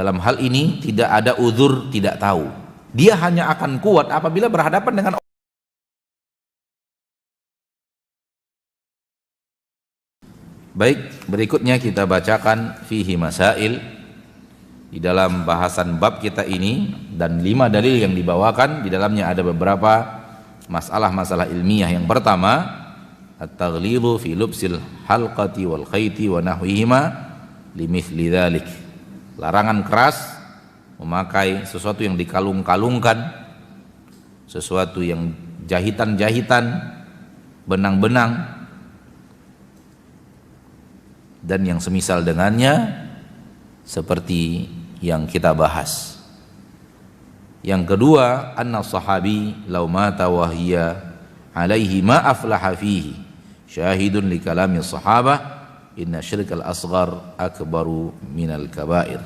Dalam hal ini tidak ada uzur tidak tahu. Dia hanya akan kuat apabila berhadapan dengan orang. Baik, berikutnya kita bacakan fihi masail. Di dalam bahasan bab kita ini dan 5 dalil yang dibawakan, di dalamnya ada beberapa masalah-masalah ilmiah. Yang pertama, at-taghlidhu fi lubsil halqati wal khayti wa nahwihima limithli dzalik. Larangan keras memakai sesuatu yang dikalung-kalungkan, sesuatu yang jahitan-jahitan, benang-benang, dan yang semisal dengannya, seperti yang kita bahas. Yang kedua, anna sahabi law mata wa hiya alaihi ma aflaha fihi syahidun li kalami sahabah inna syirkal asghar akbaru minal kabair.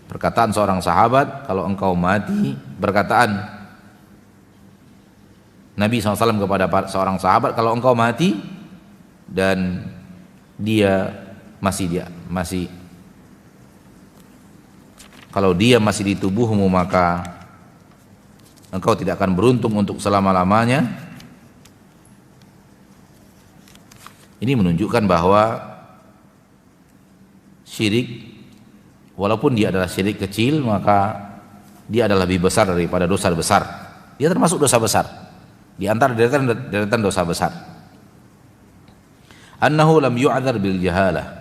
Perkataan seorang sahabat, kalau engkau mati, perkataan Nabi SAW kepada seorang sahabat, kalau engkau mati dan kalau dia masih di tubuhmu, maka engkau tidak akan beruntung untuk selama-lamanya. Ini menunjukkan bahwa syirik, walaupun dia adalah syirik kecil, maka dia adalah lebih besar daripada dosa besar. Dia termasuk dosa besar di antara deretan dosa besar. Annahu lam yu'adzar bil jahalah.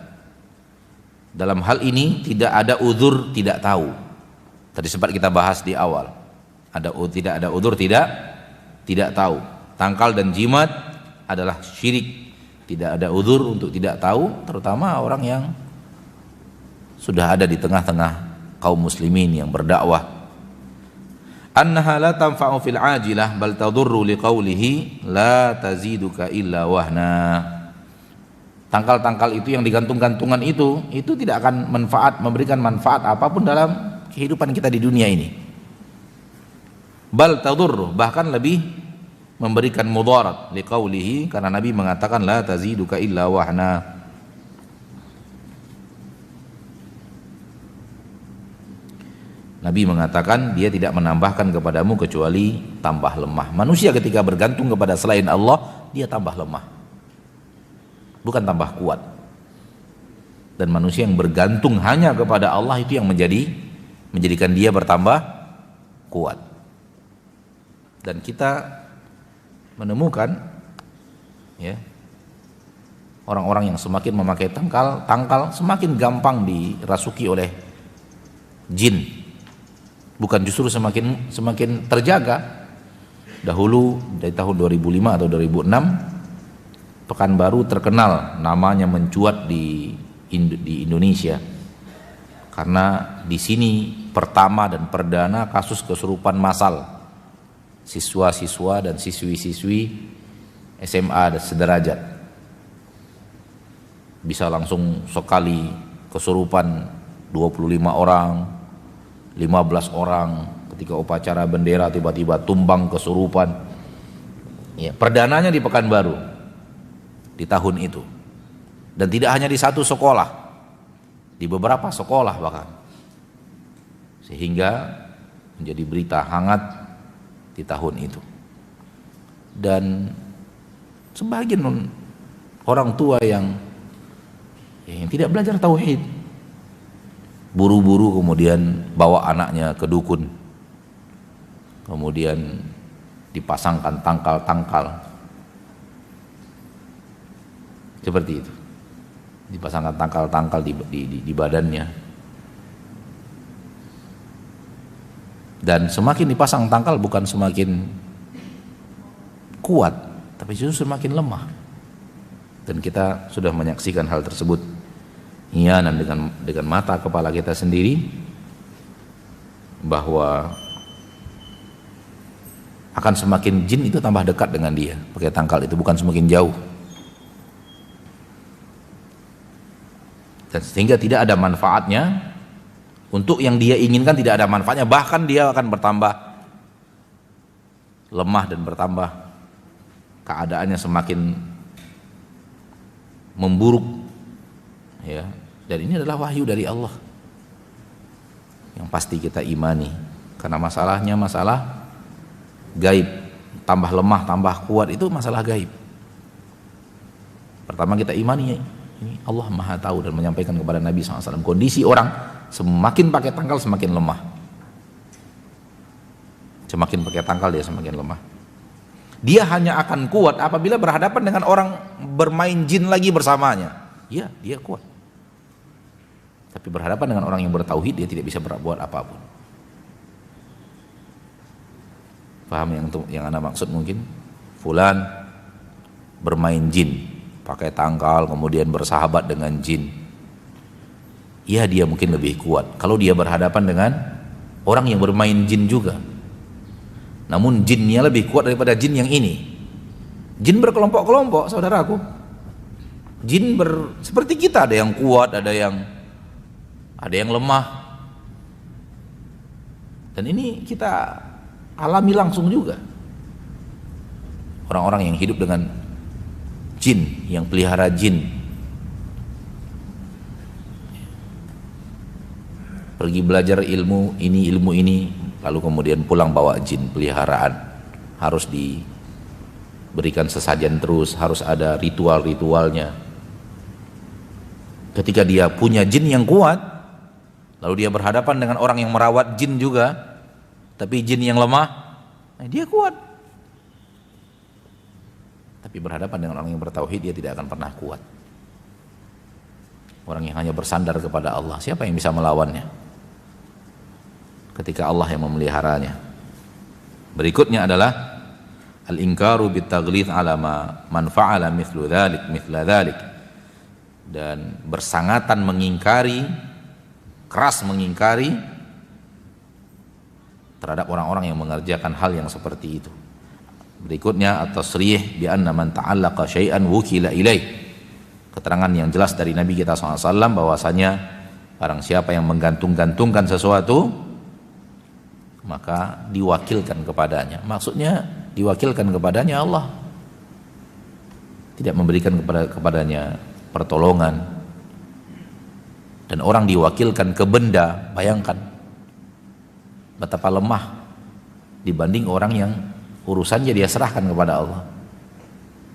Dalam hal ini tidak ada uzur tidak tahu. Tadi sempat kita bahas di awal. Tidak ada uzur tidak tahu. Tangkal dan jimat adalah syirik. Tidak ada uzur untuk tidak tahu, terutama orang yang sudah ada di tengah-tengah kaum muslimin yang berdakwah. Annaha la tanfa'u fil ajilah bal tadurru liqaulihi la taziduka illa wahna. Tangkal-tangkal itu yang digantung-gantungan itu tidak akan memberikan manfaat apapun dalam kehidupan kita di dunia ini. Bal tadur, bahkan lebih memberikan mudarat liqaulihi, karena Nabi mengatakan la taziduka illa wahna. Nabi mengatakan dia tidak menambahkan kepadamu kecuali tambah lemah. Manusia ketika bergantung kepada selain Allah, dia tambah lemah, bukan tambah kuat. Dan manusia yang bergantung hanya kepada Allah itu yang menjadikan dia bertambah kuat. Dan kita menemukan ya, orang-orang yang semakin memakai tangkal semakin gampang dirasuki oleh jin, bukan justru semakin terjaga. Dahulu dari tahun 2005 atau 2006, Pekanbaru terkenal namanya mencuat di Indonesia karena di sini pertama dan perdana kasus kesurupan massal siswa-siswa dan siswi-siswi SMA dan sederajat. Bisa langsung sekali kesurupan 25 orang, 15 orang, ketika upacara bendera tiba-tiba tumbang kesurupan. Ya, perdananya di Pekanbaru di tahun itu. Dan tidak hanya di satu sekolah, di beberapa sekolah bahkan. Sehingga menjadi berita hangat di tahun itu. Dan sebagian orang tua yang tidak belajar tauhid, buru-buru kemudian bawa anaknya ke dukun, kemudian dipasangkan tangkal-tangkal seperti itu, dipasangkan tangkal-tangkal di badannya. Dan semakin dipasang tangkal bukan semakin kuat, tapi justru semakin lemah. Dan kita sudah menyaksikan hal tersebut iyanan dengan mata kepala kita sendiri, bahwa akan semakin jin itu tambah dekat dengan dia pakai tangkal itu, bukan semakin jauh. Dan sehingga tidak ada manfaatnya. Untuk yang dia inginkan tidak ada manfaatnya, bahkan dia akan bertambah lemah dan bertambah keadaannya semakin memburuk ya. Dan ini adalah wahyu dari Allah. yang pasti kita imani. Karena masalahnya masalah gaib, tambah lemah tambah kuat itu masalah gaib. Pertama kita imani ini Allah Maha tahu dan menyampaikan kepada Nabi SAW kondisi orang semakin pakai tangkal semakin lemah. Semakin pakai tangkal dia semakin lemah. Dia hanya akan kuat apabila berhadapan dengan orang bermain jin lagi bersamanya. Ya, dia kuat. Tapi berhadapan dengan orang yang bertauhid dia tidak bisa berbuat apapun. Paham yang Anda maksud mungkin? Fulan bermain jin, pakai tangkal kemudian bersahabat dengan jin. Ya, dia mungkin lebih kuat kalau dia berhadapan dengan orang yang bermain jin juga. Namun jinnya lebih kuat daripada jin yang ini. Jin berkelompok-kelompok, saudaraku. Jin seperti kita, ada yang kuat, ada yang lemah. Dan ini kita alami langsung juga. Orang-orang yang hidup dengan jin, yang pelihara jin, pergi belajar ilmu ini, lalu kemudian pulang bawa jin peliharaan, harus diberikan sesajen terus, harus ada ritual-ritualnya. Ketika dia punya jin yang kuat, lalu dia berhadapan dengan orang yang merawat jin juga, tapi jin yang lemah, dia kuat. Tapi berhadapan dengan orang yang bertauhid, dia tidak akan pernah kuat. Orang yang hanya bersandar kepada Allah, siapa yang bisa melawannya ketika Allah yang memeliharanya? Berikutnya adalah al-inkaru bit-taghlidz ala man fa'ala mithla dzalik, dan bersangatan mengingkari, keras mengingkari terhadap orang-orang yang mengerjakan hal yang seperti itu. Berikutnya at-tasrih bi anna man ta'allaqa syai'an wukila ilaih. Keterangan yang jelas dari Nabi kita SAW bahwasanya barang siapa yang menggantung-gantungkan sesuatu maka diwakilkan kepadanya. Maksudnya diwakilkan kepadanya Allah, tidak memberikan kepadanya pertolongan. Dan orang diwakilkan ke benda, bayangkan betapa lemah dibanding orang yang urusannya dia serahkan kepada Allah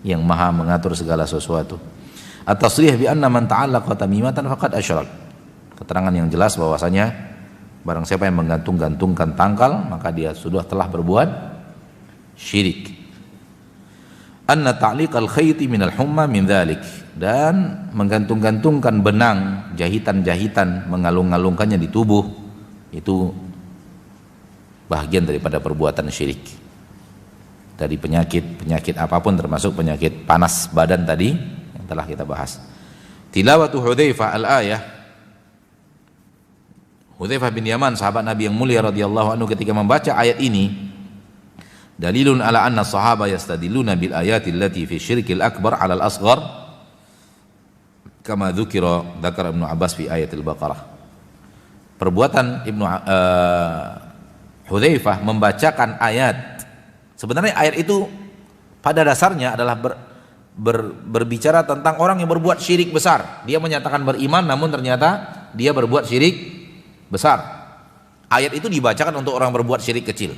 yang maha mengatur segala sesuatu. At-tasrih bi anna man ta'allaqa tamimatan faqad asyrak. Keterangan yang jelas bahwasanya barang siapa yang menggantung-gantungkan tangkal maka dia sudah telah berbuat syirik. Anna ta'liqal khayti minal humma min dzalik, dan menggantung-gantungkan benang, jahitan-jahitan, mengalung-alungkannya di tubuh itu bagian daripada perbuatan syirik. Dari penyakit apapun termasuk penyakit panas badan tadi yang telah kita bahas. Tilawatu Hudzaifah al-ayah. Hudzaifah bin Yaman, sahabat Nabi yang mulia radhiyallahu anhu, ketika membaca ayat ini, dalilun ala anna sahaba yastadilluna bil ayati allati fi syirkil akbar ala al-asghar kama dzukira Ibnu Abbas fi ayatil Baqarah. Perbuatan Hudzaifah membacakan ayat, sebenarnya ayat itu pada dasarnya adalah berbicara tentang orang yang berbuat syirik besar. Dia menyatakan beriman namun ternyata dia berbuat syirik besar. Ayat itu dibacakan untuk orang berbuat syirik kecil,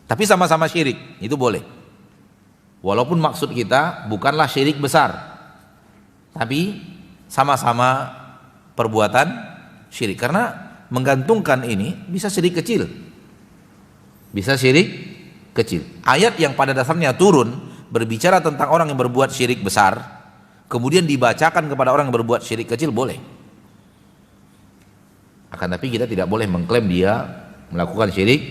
tapi sama-sama syirik, itu boleh. Walaupun maksud kita bukanlah syirik besar, tapi sama-sama perbuatan syirik. Karena menggantungkan ini bisa syirik kecil, bisa syirik kecil. Ayat yang pada dasarnya turun berbicara tentang orang yang berbuat syirik besar, kemudian dibacakan kepada orang yang berbuat syirik kecil, boleh. Akan tapi kita tidak boleh mengklaim dia melakukan syirik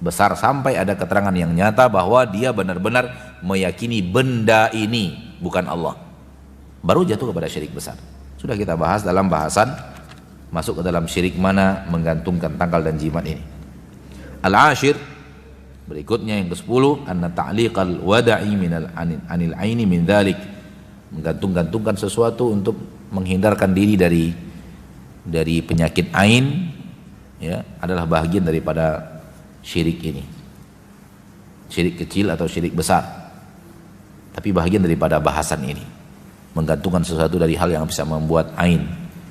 besar sampai ada keterangan yang nyata bahwa dia benar-benar meyakini benda ini bukan Allah, baru jatuh kepada syirik besar. Sudah kita bahas dalam bahasan masuk ke dalam syirik mana menggantungkan tangkal dan jimat ini. Al-ashir, berikutnya yang ke-10, anna ta'liqal wada'i anil aini min dzalik, menggantung-gantungkan sesuatu untuk menghindarkan diri dari penyakit ain, ya, adalah bagian daripada syirik ini. Syirik kecil atau syirik besar, tapi bagian daripada bahasan ini. Menggantungkan sesuatu dari hal yang bisa membuat ain,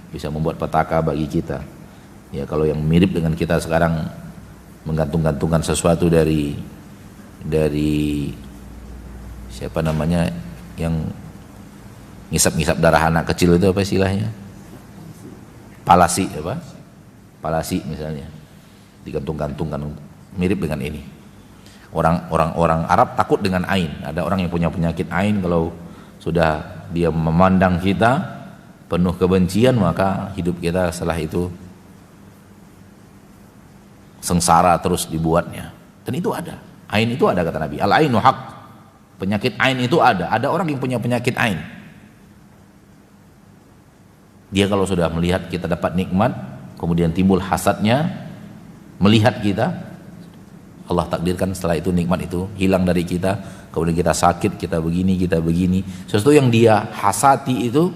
bisa membuat petaka bagi kita, Ya kalau yang mirip dengan kita sekarang menggantung-gantungkan sesuatu dari siapa namanya yang ngisap-ngisap darah anak kecil itu apa istilahnya? Palasi apa? Palasi misalnya. Digantung-gantungkan, mirip dengan ini. Orang Arab takut dengan ain. Ada orang yang punya penyakit ain, kalau sudah dia memandang kita penuh kebencian, maka hidup kita setelah itu sengsara terus dibuatnya. Dan itu ada. Ain itu ada kata Nabi. Al-ainu haq. Penyakit ain itu ada. Ada orang yang punya penyakit ain. Dia kalau sudah melihat kita dapat nikmat, kemudian timbul hasadnya, melihat kita, Allah takdirkan setelah itu nikmat itu hilang dari kita, kemudian kita sakit, kita begini. Sesuatu yang dia hasati itu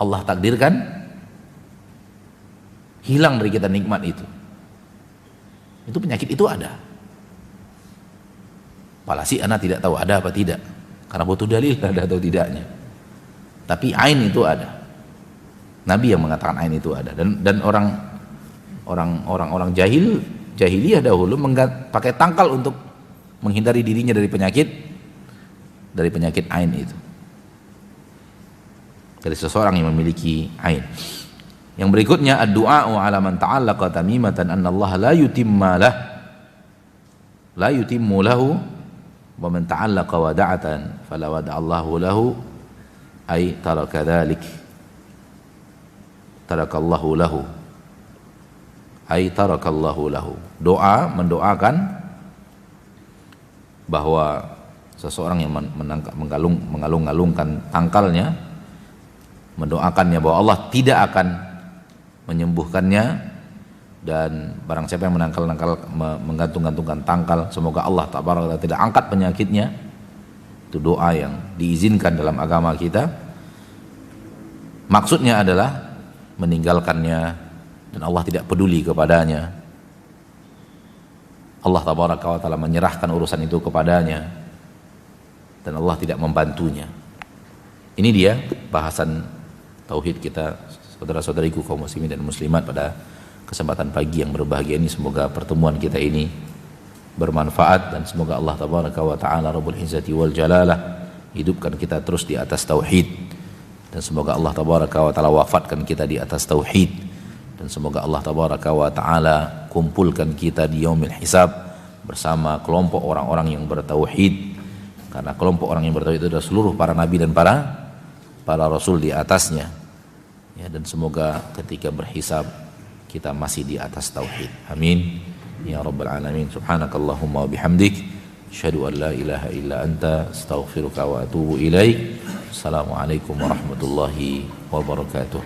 Allah takdirkan hilang dari kita nikmat itu. Itu penyakit itu ada. Palasi anak tidak tahu ada apa tidak, karena butuh dalil ada atau tidaknya. Tapi ain itu ada. Nabi yang mengatakan ain itu ada. Dan orang jahiliyah dahulu pakai tangkal untuk menghindari dirinya dari penyakit ain itu. Dari seseorang yang memiliki ain. Yang berikutnya ad-du'a 'ala man ta'allaqa tamimatan anna Allah la yutimmu lahu wa man ta'allaqa wada'atan fala wada'allahu lahu ay taraka dzalik tarakallahu lahu ay tarakallahu lahu. Doa mendoakan bahwa seseorang yang mengalung-alungkan tangkalnya, mendoakannya bahwa Allah tidak akan menyembuhkannya, dan barang siapa yang menggantung-gantungkan tangkal, semoga Allah Ta'ala tidak angkat penyakitnya. Itu doa yang diizinkan dalam agama kita. Maksudnya adalah meninggalkannya dan Allah tidak peduli kepadanya. Allah Ta'ala menyerahkan urusan itu kepadanya dan Allah tidak membantunya. Ini dia bahasan tauhid kita, saudara-saudariku kaum muslimin dan muslimat, pada kesempatan pagi yang berbahagia ini. Semoga pertemuan kita ini bermanfaat dan semoga Allah Ta'ala Rabbul Izzati wal Jalalah hidupkan kita terus di atas tauhid, dan semoga Allah Ta'ala wafatkan kita di atas tauhid, dan semoga Allah Ta'ala kumpulkan kita di yaumil hisab bersama kelompok orang-orang yang bertauhid, karena kelompok orang yang bertauhid itu adalah seluruh para nabi dan para rasul di atasnya. Ya, dan semoga ketika berhisab kita masih di atas tauhid. Amin ya rabbal alamin. Subhanakallahumma wa bihamdik, asyhadu an la ilaha illa anta, astaghfiruka wa atubu ilaik. Assalamualaikum warahmatullahi wabarakatuh.